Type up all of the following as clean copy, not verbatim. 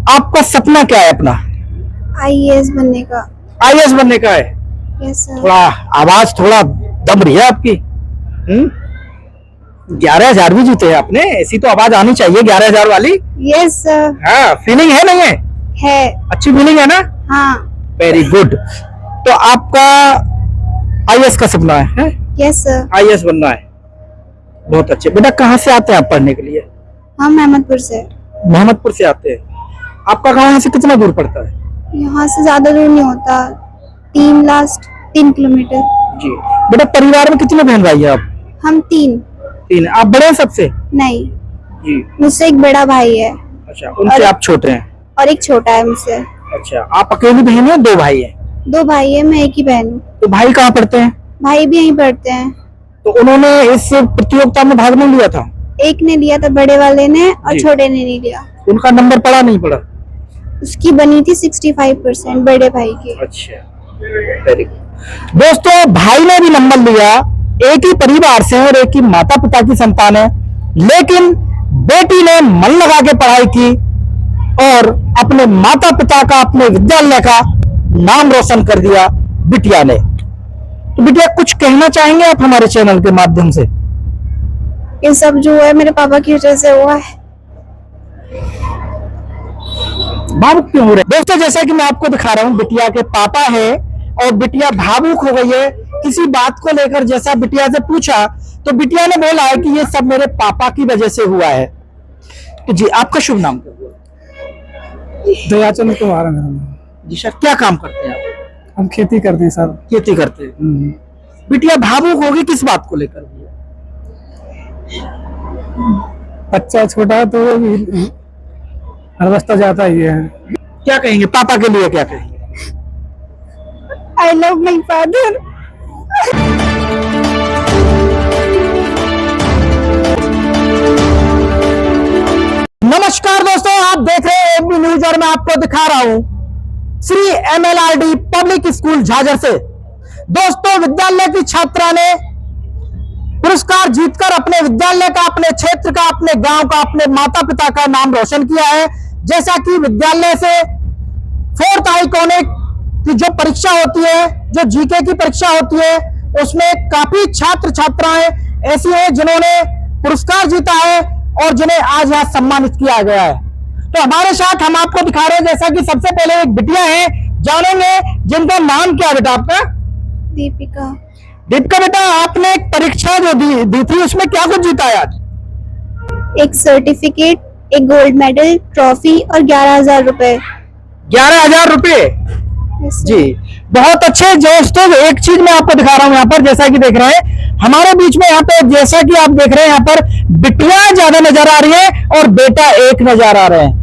आपका सपना क्या है अपना? आईएएस बनने का। आईएएस बनने का है। Yes sir. थोड़ा आवाज थोड़ा दब रही है आपकी। 11,000 भी जीते हैं आपने, ऐसी तो आवाज आनी चाहिए 11,000 वाली। Yes sir. हाँ, फीलिंग है नहीं है? है। अच्छी फीलिंग है ना? हाँ। Very good. तो आपका आईएएस का सपना है? Yes sir. आईएएस बनना है, बहुत अच्छे। बेटा कहाँ से आते हैं आप पढ़ने के लिए? हम अहमदपुर से। मोहम्मदपुर से आते हैं। आपका गाँव यहाँ से कितना दूर पड़ता है? यहाँ से ज्यादा दूर नहीं होता, 3 किलोमीटर। जी। बेटा परिवार में कितने बहन भाई है आप? हम 3। 3। आप बड़े हैं सबसे? नहीं, जी। मुझसे एक बड़ा भाई है। अच्छा, उनसे आप छोटे हैं? और एक छोटा है मुझसे। अच्छा, आप अकेली बहन है, 2 भाई हैं? 2 भाई है, मैं एक ही बहन हूँ। तो भाई कहाँ पढ़ते हैं? भाई भी यहीं पढ़ते हैं। तो उन्होंने इस प्रतियोगिता में भाग नहीं लिया था? एक ने लिया था, बड़े वाले ने, और जी। छोटे ने नहीं लिया। उनका नंबर पड़ा नहीं पड़ा? उसकी बनी थी 65% बड़े भाई की। अच्छा, वेरी गुड। दोस्तों, भाई ने भी नंबर लिया, एक ही परिवार से और एक ही माता पिता की संतान है, लेकिन बेटी ने मन लगा के पढ़ाई की और अपने माता पिता का, अपने विद्यालय का नाम रोशन कर दिया बिटिया ने। तो बिटिया कुछ कहना चाहेंगे आप हमारे चैनल के माध्यम से? ये सब जो है मेरे पापा की वजह से हुआ है। भावुक क्यों हो रहे? दोस्तों, जैसा कि मैं आपको दिखा रहा हूँ, बिटिया के पापा है और बिटिया भावुक हो गई है किसी बात को लेकर। जैसा बिटिया से पूछा तो बिटिया ने बोला है कि ये सब मेरे पापा की वजह से हुआ है। तो जी, आपका शुभ नाम क्या हुआ? दयाचंद कुमार है मेरा नाम। जी सर, क्या काम करते हैं आप? हम खेती करते हैं सर। खेती करते हैं। बिटिया भावुक होगी किस बात को लेकर? बच्चा छोटा है तो हर रास्ता जाता ही है। क्या कहेंगे पापा के लिए, क्या कहेंगे? I love my father. नमस्कार दोस्तों, आप देख रहे हैं एबी न्यूज और मैं आपको दिखा रहा हूं Shri MLRD public school Jhajhar से। दोस्तों, विद्यालय की छात्रा ने पुरस्कार जीतकर अपने विद्यालय का, अपने क्षेत्र का, अपने गांव का, अपने माता पिता का नाम रोशन किया है। जैसा कि विद्यालय से 4th आइकॉनिक की जो परीक्षा होती है, जो जीके की परीक्षा होती है, उसमें काफी छात्र छात्राएं ऐसी हैं जिन्होंने पुरस्कार जीता है और जिन्हें आज यहाँ सम्मानित किया गया है। तो हमारे साथ हम आपको दिखा रहे हैं, जैसा कि सबसे पहले एक बिटिया है, जानेंगे जिनका नाम क्या है बेटा आपका? दीपिका। दीपिका बेटा, आपने एक परीक्षा जो दी थी, उसमें क्या कुछ जीता है आज? एक सर्टिफिकेट, एक गोल्ड मेडल, ट्रॉफी और 11,000 रुपए। 11,000 रुपए? जी, बहुत अच्छे। दोस्तों, एक चीज मैं आपको दिखा रहा हूं यहाँ पर, जैसा कि देख रहे हैं हमारे बीच में यहाँ पे, जैसा कि आप देख रहे हैं यहाँ पर बिटिया ज्यादा नजर आ रही है और बेटा एक नजर आ रहे हैं।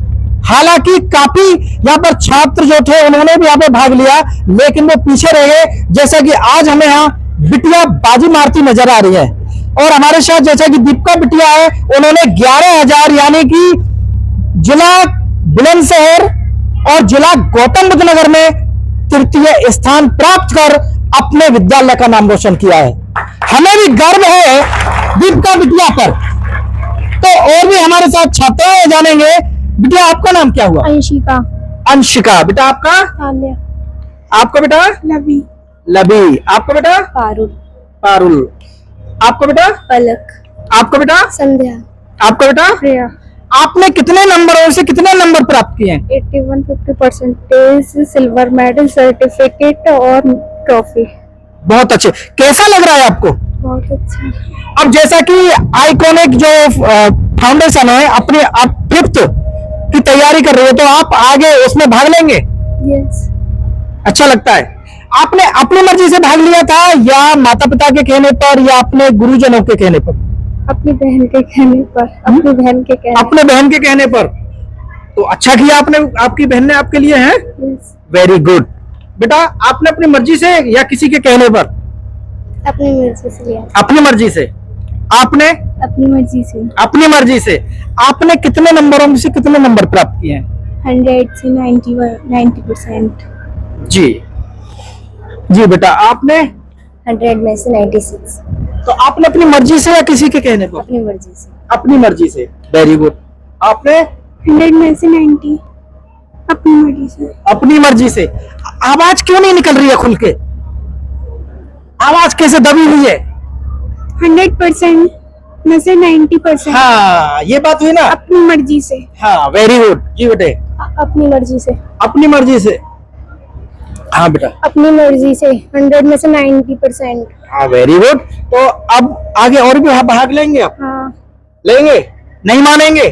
हालांकि काफी यहाँ पर छात्र जो थे उन्होंने भी यहाँ पे भाग लिया, लेकिन वो पीछे रह गए। जैसा कि आज हमें यहाँ बिटिया बाजी मारती नजर आ रही है और हमारे साथ जैसा कि दीपिका बिटिया है, उन्होंने 11,000 यानी कि जिला बुलंदशहर और जिला गौतम बुद्ध नगर में तृतीय स्थान प्राप्त कर अपने विद्यालय का नाम रोशन किया है। हमें भी गर्व है दीपिका बिटिया पर। तो और भी हमारे साथ छात्राएं जानेंगे। बिटिया आपका नाम क्या हुआ? अंशिका। अंशिका। बेटा आपका? तान्या। आपका बेटा? लवी। लबी। आपका बेटा? पारुल। पारुल। आपका बेटा? पलक। आपका बेटा? संध्या। आपका बेटा? प्रिया। आपने कितने नंबरों से कितने नंबर प्राप्त किए हैं? 81-50%, सिल्वर मेडल, सर्टिफिकेट और ट्रॉफी। बहुत अच्छे। कैसा लग रहा है आपको? बहुत अच्छा। अब जैसा कि आइकॉनिक जो फाउंडेशन है, अपने आप 5th की तैयारी कर रहे हो, तो आप आगे उसमें भाग लेंगे? यस। अच्छा लगता है। आपने अपनी मर्जी से भाग लिया था या माता पिता के कहने पर या अपने गुरुजनों के कहने पर? अपनी बहन के कहने पर। अपनी बहन के कहने अपने बहन के कहने पर। तो अच्छा किया आपने, आपकी बहन ने आपके लिए है। यस। Very good. बेटा आपने अपनी मर्जी से या किसी के कहने पर? अपनी मर्जी से लिया। अपनी मर्जी से। आपने? अपनी मर्जी से। अपनी मर्जी से। आपने कितने नंबरों में से कितने नंबर प्राप्त किए हैं? 100 से 90%। जी जी। बेटा आपने? 100 में से 96। तो आपने अपनी मर्जी से या किसी के कहने पर? अपनी मर्जी से। अपनी मर्जी से। Very good. आपने? 100 में से 90। मर्जी से। अपनी मर्जी से। आवाज क्यों नहीं निकल रही है खुल के? आवाज कैसे दबी हुई है? 100% में से 90%। हाँ, ये बात हुई ना। अपनी मर्जी से। हाँ, वेरी गुड जी बेटे। अपनी मर्जी से। अपनी मर्जी से। हाँ बेटा। अपनी मर्जी से 100 में से 90%। हाँ, वेरी गुड। तो अब आगे और भी भाग लेंगे आप? हाँ। लेंगे? नहीं मानेंगे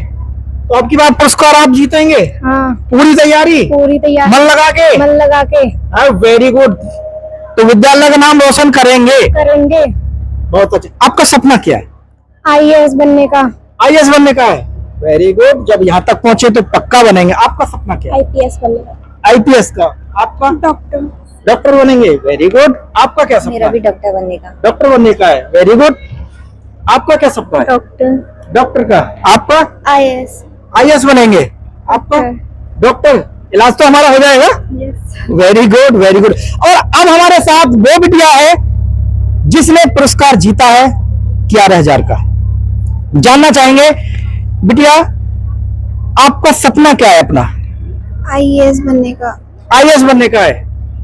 तो अब की बार पुरस्कार आप जीतेंगे? हाँ। पूरी तैयारी? पूरी तैयार। मन लगा के? मन लगा के। हाँ, वेरी गुड। तो विद्यालय का नाम रोशन करेंगे? करेंगे। बहुत अच्छा। आपका सपना क्या है? IAS बनने का। IAS बनने का है। Very good. जब यहाँ तक पहुंचे तो पक्का बनेंगे। आपका सपना क्या है? IPS बनने का। IPS का। आपका? डॉक्टर। डॉक्टर बनेंगे। Very good. आपका क्या सपना मेरा भी है? डॉक्टर बनने का। डॉक्टर बनने का है। Very good. आपका क्या सपना है? डॉक्टर। डॉक्टर का। आपका? IAS। IAS बनेंगे। आपका? डॉक्टर। इलाज तो हमारा हो जाएगा। Yes. Very good, very good. और अब हमारे साथ वो बिटिया है जिसने पुरस्कार जीता है 11,000 का। जानना चाहेंगे बिटिया, आपका सपना क्या है अपना? IAS बनने का। IAS बनने का है।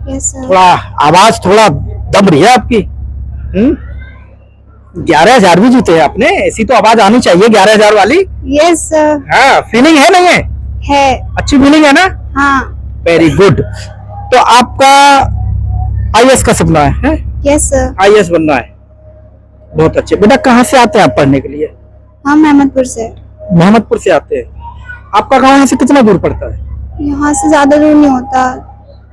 Yes sir. थोड़ा आवाज थोड़ा दब रही है आपकी। 11,000 भी जीते हैं आपने, ऐसी तो आवाज आनी चाहिए 11,000 वाली। Yes sir. हाँ, फीलिंग है नहीं है? है। अच्छी फीलिंग है ना? हाँ। Very good. तो आपका IAS का सपना है? Yes sir. IAS बनना है। बहुत अच्छे। बेटा कहाँ से आते हैं आप पढ़ने के लिए? हम मेहमदपुर से। मोहम्मदपुर से आते हैं। आपका गाँव यहाँ से कितना दूर पड़ता है? यहाँ से ज्यादा दूर नहीं होता,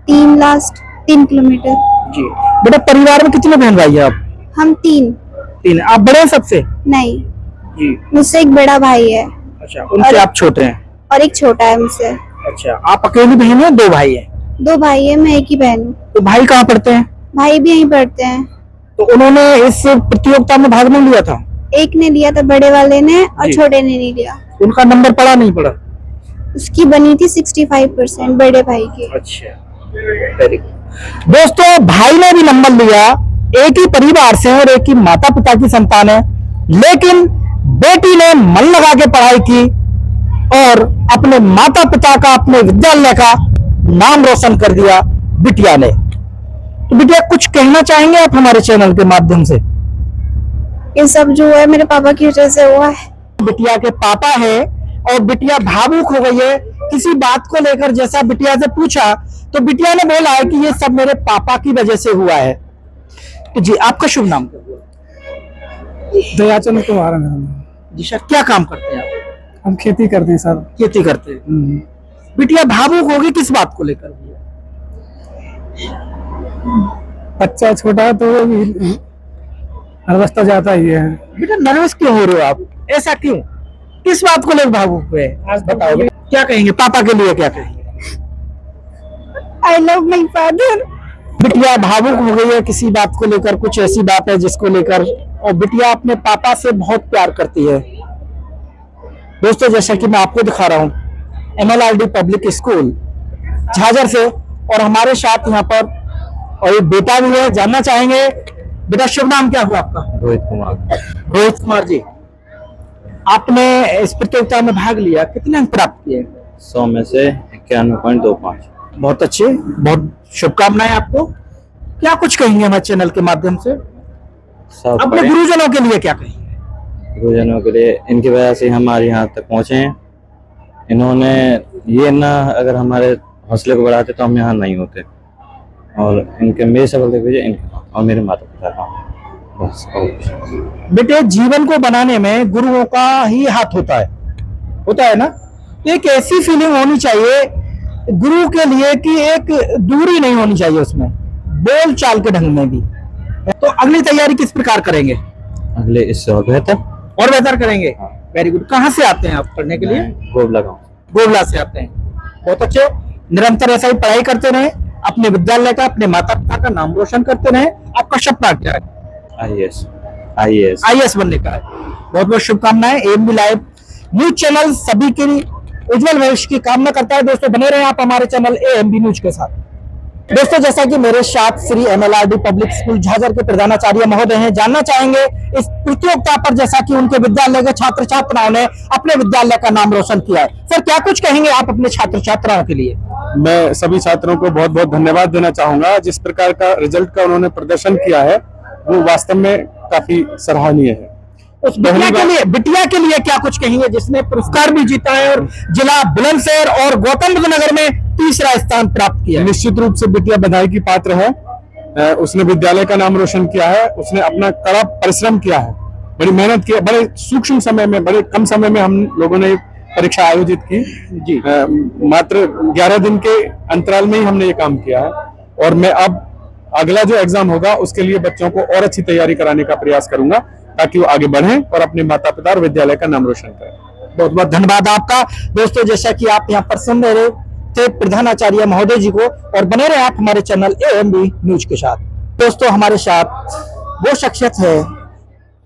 3 किलोमीटर। जी। बेटा परिवार में कितने बहन भाई है आप? हम 3। 3। आप बड़े हैं सबसे? नहीं, जी। मुझसे एक बड़ा भाई है अच्छा, उनसे आप छोटे हैं? और एक छोटा है मुझसे। अच्छा, आप अकेली बहन हैं, 2 भाई हैं? 2 भाई है, मैं एक ही बहन हूँ। तो भाई कहाँ पढ़ते हैं? भाई भी यहीं पढ़ते हैं। तो उन्होंने इस प्रतियोगिता में भाग नहीं लिया था? एक ने लिया था, बड़े वाले ने, और जी। छोटे ने नहीं लिया। उनका नंबर पड़ा नहीं पड़ा? उसकी बनी थी 65% बड़े भाई की। अच्छा, वेरी गुड। दोस्तों, भाई ने भी नंबर लिया, एक ही परिवार से और एक ही माता पिता की संतान है, लेकिन बेटी ने मन लगा के पढ़ाई की और अपने माता पिता का, अपने विद्यालय का नाम रोशन कर दिया बिटिया ने। तो बिटिया कुछ कहना चाहेंगे आप हमारे चैनल के माध्यम से? ये सब जो है मेरे पापा की वजह से हुआ है। बिटिया के पापा है और बिटिया भावुक हो गई है किसी बात को लेकर। जैसा बिटिया से पूछा तो बिटिया ने बोला है कि ये सब मेरे पापा की वजह से हुआ है। तो जी, आपका शुभ नाम क्या हुआ? दयाचंद कुमार है मेरा नाम। जी सर, क्या काम करते हैं आप? हम खेती करते हैं सर। खेती करते हैं। बिटिया भावुक होगी किस बात को लेकर? बच्चा छोटा है तो वो भी अवस्था जाता ही है। बेटा नर्वस क्यों हो रहे हो आप? ऐसा क्यों? किस बात को लेकर भावुक हुए? आज बताओ, क्या कहेंगे पापा के लिए? क्या कहेंगे? I love my father. बिटिया भावुक हो गई है किसी बात को लेकर, कुछ ऐसी बात है जिसको लेकर, और बिटिया अपने पापा से बहुत प्यार करती है। दोस्तों, जैसा कि मैं आपको दिखा रहा हूँ, MLRD पब्लिक स्कूल झाझर से, और हमारे साथ यहाँ पर और एक बेटा भी है। जानना चाहेंगे बेटा, शुभ नाम क्या हुआ आपका? रोहित कुमार। रोहित कुमार जी, आपने इस प्रतियोगिता में भाग लिया, कितने अंक प्राप्त किए? 100 में से 91.25। बहुत अच्छे, बहुत शुभकामनाएं आपको। क्या कुछ कहेंगे हमारे चैनल के माध्यम से? सब अपने पढ़े। गुरुजनों के लिए क्या कहेंगे? गुरुजनों के लिए, इनकी वजह से हमारे यहाँ तक पहुँचे हैं। इन्होंने ये ना, अगर हमारे हौसले को बढ़ाते तो हम यहाँ नहीं होते। और इनके, मेरे सफलता की वजह इनके और मेरे माता पिता का, बस। और बेटे, जीवन को बनाने में गुरुओं का ही हाथ होता है ना? एक ऐसी फीलिंग होनी चाहिए गुरु के लिए कि एक दूरी नहीं होनी चाहिए उसमें, बोल चाल के ढंग में भी। तो अगली तैयारी किस प्रकार करेंगे? अगले इससे और बेहतर। और बेहतर करेंगे। Very good. कहाँ से आते हैं आप पढ़ने के लिए? गोब लगाऊं। गोवला से आते हैं। बहुत अच्छे। निरंतर ऐसा ही पढ़ाई करते रहे, अपने विद्यालय का, अपने माता पिता का नाम रोशन करते रहे। आपका सपना क्या है? IAS बनने का है। बहुत बहुत शुभकामनाएं। AMB लाइव न्यूज चैनल सभी के उज्जवल भविष्य की कामना करता है। दोस्तों, बने रहे आप हमारे चैनल AMB न्यूज के साथ। दोस्तों, जैसा कि मेरे साथ Shri MLRD public school Jhajhar के प्रधानाचार्य महोदय हैं, जानना चाहेंगे इस प्रतियोगिता पर, जैसा कि उनके विद्यालय के छात्र छात्राओं ने अपने विद्यालय का नाम रोशन किया है। सर, क्या कुछ कहेंगे आप अपने छात्र छात्राओं के लिए? मैं सभी छात्रों को बहुत बहुत धन्यवाद देना चाहूंगा। जिस प्रकार का रिजल्ट का उन्होंने प्रदर्शन किया है वो वास्तव में काफी सराहनीय है। उस बिटिया के लिए क्या कुछ कहेंगे जिसने पुरस्कार भी जीता है और जिला बुलंदशहर और गौतम बुद्ध नगर में तीसरा स्थान प्राप्त किया है? निश्चित रूप से बिटिया बधाई की पात्र है। उसने विद्यालय का नाम रोशन किया है, उसने अपना कड़ा परिश्रम किया है, बड़ी मेहनत की है। बड़े सूक्ष्म समय में, बड़े कम समय में हम लोगों ने परीक्षा आयोजित की जी। मात्र 11 दिन के अंतराल में ही हमने ये काम किया है और मैं अब अगला जो एग्जाम होगा उसके लिए बच्चों को और अच्छी तैयारी कराने का प्रयास करूंगा ताकि वो आगे बढ़ें और अपने माता पिता और विद्यालय का नाम रोशन करें। बहुत बहुत धन्यवाद आपका। दोस्तों, जैसा कि आप यहाँ पर सुन रहे थे प्रधानाचार्य महोदय जी को, और बने रहे आप हमारे चैनल AMB न्यूज के साथ। दोस्तों, हमारे साथ वो शख्सियत है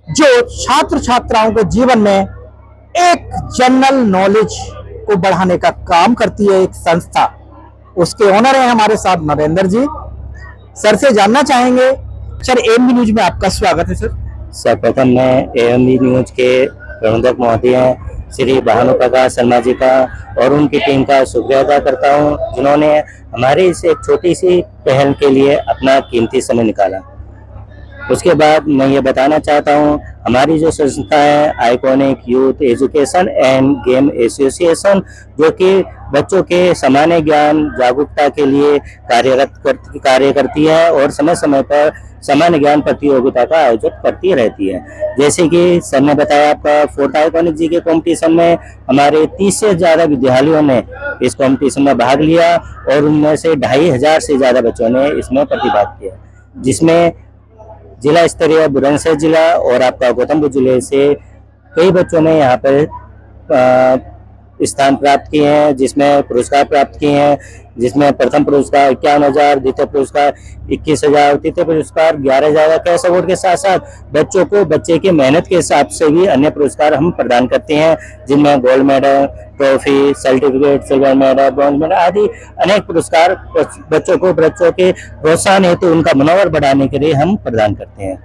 जो छात्र छात्राओं के जीवन में एक जनरल नॉलेज को बढ़ाने का काम करती है, एक संस्था, उसके ओनर है हमारे साथ नरेंद्र जी। सर से जानना चाहेंगे। सर, AMB न्यूज में आपका स्वागत है। सर, सर्वप्रथम मैं AMB न्यूज के प्रबंधक महोदय श्री भानु प्रकाश शर्मा जी का और उनकी टीम का शुक्रिया अदा करता हूं, जिन्होंने हमारे इस एक छोटी सी पहल के लिए अपना कीमती समय निकाला। उसके बाद मैं ये बताना चाहता हूं, हमारी जो संस्था है iconic youth education end game association, जो कि बच्चों के सामान्य ज्ञान जागरूकता के लिए कार्य करती है और समय समय पर सामान्य ज्ञान प्रतियोगिता का आयोजन करती रहती है। जैसे कि सर ने बताया, आपका फोर्थ आइकॉनिक जी के कंपटीशन में हमारे 30 से ज्यादा विद्यालयों ने इस कंपटीशन में भाग लिया और उनमें से 2500 से ज्यादा बच्चों ने इसमें प्रतिभाग किया, जिसमें जिला स्तरीय बुलंदशहर जिला और आपका गौतम बुद्ध जिले से कई बच्चों ने यहाँ पर स्थान प्राप्त किए हैं, जिसमें पुरस्कार प्राप्त किए हैं, जिसमें प्रथम पुरस्कार 51,000, द्वितीय पुरस्कार 21,000, तृतीय पुरस्कार 11,000 कैश अवार्ड के साथ साथ बच्चों को बच्चे की मेहनत के हिसाब से भी अन्य पुरस्कार हम प्रदान करते हैं, जिनमें gold medal, trophy, certificate, silver medal, bronze medal आदि अनेक पुरस्कार बच्चों के प्रोत्साहन हेतु उनका मनोबल बढ़ाने के लिए हम प्रदान करते हैं।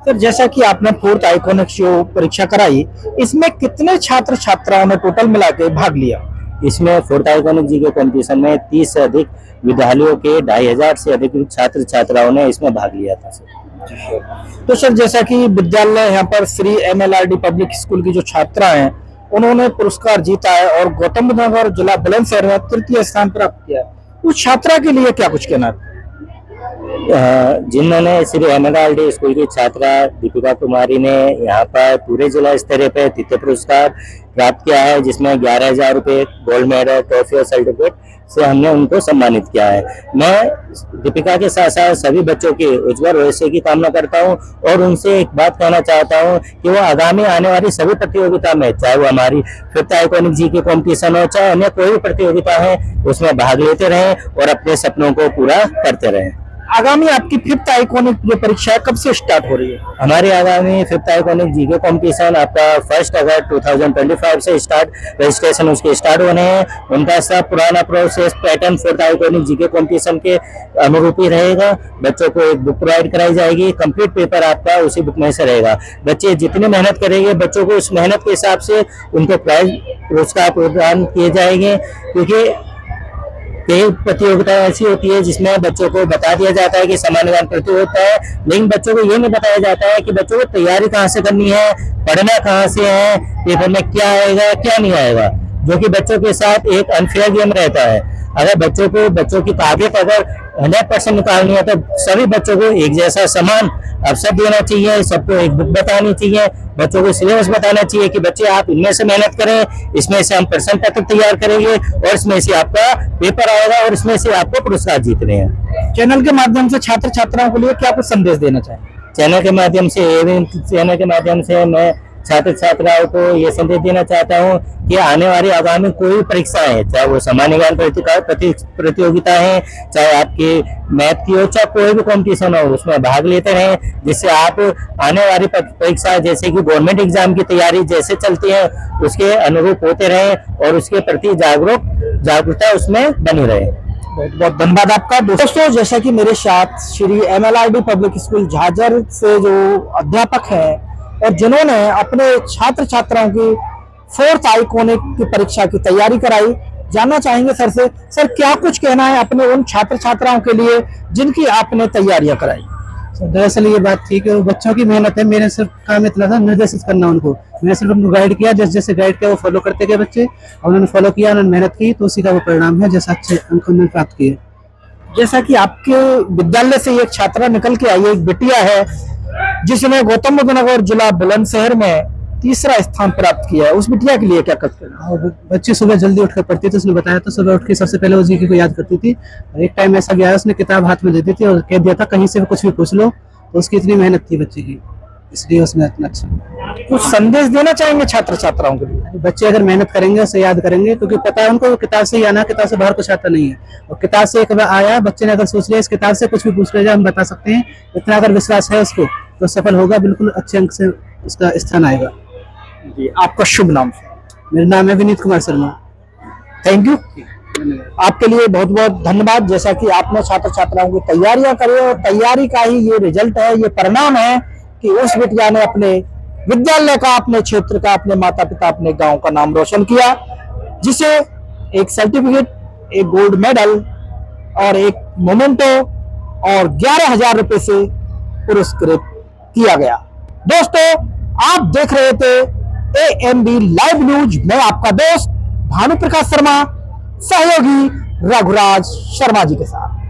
सर, जैसा कि आपने फोर्थ आइकॉनिक जो परीक्षा कराई, इसमें कितने छात्र छात्राओं ने टोटल मिला के भाग लिया? इसमें फोर्थ आइकॉनिक जी के कंपटीशन में 30 से अधिक विद्यालयों के 2500 से अधिक छात्र छात्राओं ने इसमें भाग लिया था। सर, तो सर, जैसा कि विद्यालय यहाँ पर श्री MLRD पब्लिक स्कूल की जो छात्रा हैं, उन्होंने पुरस्कार जीता है और गौतम बुद्ध नगर जिला बुलंदशहर में तृतीय स्थान प्राप्त किया है, उस छात्रा के लिए क्या कुछ कहना है? जिन्होंने श्री MLRD स्कूल की छात्रा दीपिका कुमारी ने यहाँ पर पूरे जिला स्तर पर तृतीय पुरस्कार प्राप्त किया है, जिसमें 11,000 रुपये, गोल्ड मेडल, ट्रॉफी और सर्टिफिकेट से हमने उनको सम्मानित किया है। मैं दीपिका के साथ साथ सभी बच्चों के उज्जवल भविष्य की कामना करता हूं और उनसे एक बात कहना चाहता हूं कि वो आगामी आने वाली सभी प्रतियोगिता में, चाहे वो हमारी फिफ्थ आइकॉनिक जी की कॉम्पिटिशन हो, चाहे अन्य कोई भी प्रतियोगिता है, उसमें भाग लेते रहें और अपने सपनों को पूरा करते रहें। आगामी आपकी फिफ्थ आइकॉनिक जो परीक्षा है कब से स्टार्ट हो रही है? हमारी आगामी फिफ्थ आइकॉनिक जी के कॉम्पिटिशन आपका 1 अगस्त 2025 से रजिस्ट्रेशन उसके स्टार्ट होने हैं। उनका सब पुराना प्रोसेस पैटर्न फोर्थ आइकॉनिक जी के कॉम्पिटिशन के अनुरूप ही रहेगा। बच्चों को एक बुक प्रोवाइड कराई जाएगी, कंप्लीट पेपर आपका उसी बुक में से रहेगा। बच्चे जितनी मेहनत करेंगे, बच्चों को उस मेहनत के हिसाब से उनको प्राइज पुरस्कार प्रदान किए जाएंगे, क्योंकि कई प्रतियोगिता ऐसी होती है जिसमें बच्चों को बता दिया जाता है कि सामान्य ज्ञान प्रतियोगिता है, लेकिन बच्चों को ये नहीं बताया जाता है कि बच्चों को तैयारी कहाँ से करनी है, पढ़ना कहाँ से है, पेपर में क्या आएगा क्या नहीं आएगा, जो कि बच्चों के साथ एक अनफेयर गेम रहता है। अगर बच्चों की काबिलियत अगर 100% निकालनी है तो सभी बच्चों को एक जैसा समान अवसर देना चाहिए, सबको एक बुक बतानी चाहिए, बच्चों को सिलेबस बताना चाहिए कि बच्चे आप इनमें से मेहनत करें, इसमें से हम प्रश्न पत्र तैयार करेंगे और इसमें से आपका पेपर आएगा और इसमें से आपको पुरस्कार जीतने हैं। चैनल के माध्यम से छात्र छात्राओं के लिए क्या कुछ संदेश देना चाहें? चैनल के माध्यम से मैं छात्र छात्राओं को ये संदेश देना चाहता हूँ कि आने वाली आगामी कोई भी परीक्षा है, चाहे वो सामान्य ज्ञान प्रतियोगिता है, चाहे आपकी मैथ की हो, चाहे कोई भी कंपटीशन हो, उसमें भाग लेते रहें, जिससे आप आने वाली परीक्षा जैसे कि गवर्नमेंट एग्जाम की तैयारी जैसे चलती है उसके अनुरूप होते रहें और उसके प्रति जागरूकता उसमें बनी रहे। बहुत बहुत धन्यवाद आपका। दोस्तों, जैसा कि मेरे साथ Shri MLRD public school Jhajhar से जो अध्यापक हैं और जिन्होंने अपने छात्र छात्राओं की फोर्थ आइकॉनिक की परीक्षा की तैयारी कराई, जानना चाहेंगे सर से। सर, क्या कुछ कहना है अपने उन छात्र छात्राओं के लिए जिनकी आपने तैयारियां कराई? दरअसल ये बात थी कि वो बच्चों की मेहनत है, मेरे सिर्फ काम इतना था निर्देशित करना उनको। मैंने सिर्फ उनको गाइड किया, जैसे जैसे गाइड किया वो फॉलो करते गए बच्चे, और उन्होंने फॉलो किया, उन्होंने मेहनत की, तो उसी का वो परिणाम है जैसा अच्छे अंक उन्होंने प्राप्त किए। जैसा कि आपके विद्यालय से एक छात्रा निकल के आई है, एक बिटिया है जिसने गौतम बुद्ध नगर जिला बुलंदशहर में तीसरा स्थान प्राप्त किया है, उस बिटिया के लिए क्या करते हैं? और बच्ची सुबह जल्दी उठकर पढ़ती थी, उसने बताया तो सुबह उठ के सबसे पहले वो जीके को याद करती थी। और एक टाइम ऐसा गया उसने किताब हाथ में दे दी थी और कह दिया था कहीं से भी कुछ भी पूछ लो, तो उसकी इतनी मेहनत थी बच्चे की, इसलिए उसमें इतना अच्छा। कुछ संदेश देना चाहेंगे छात्र छात्राओं के लिए? बच्चे अगर मेहनत करेंगे उसे याद करेंगे, क्योंकि पता है उनको किताब से ही आना, किताब से बाहर कुछ आता नहीं है। और किताब से एक बार आया बच्चे ने अगर सोच लिया इस किताब से कुछ भी पूछ ले जाए हम बता सकते हैं, इतना अगर विश्वास है उसको तो सफल होगा, बिल्कुल अच्छे अंक से उसका स्थान आएगा। जी, आपका शुभ नाम? मेरा नाम है विनीत कुमार शर्मा। थैंक यू, आपके लिए बहुत बहुत धन्यवाद। जैसा कि आपने छात्र छात्राओं की तैयारियां करी और तैयारी का ही ये रिजल्ट है, ये परिणाम है कि उस बिटिया ने अपने विद्यालय का, अपने क्षेत्र का, अपने माता पिता, अपने गांव का नाम रोशन किया, जिसे एक सर्टिफिकेट, एक गोल्ड मेडल और एक मोमेंटो और 11,000 रुपए से पुरस्कृत किया गया। दोस्तों, आप देख रहे थे AMB लाइव न्यूज। मैं आपका दोस्त भानु प्रकाश शर्मा, सहयोगी रघुराज शर्मा जी के साथ।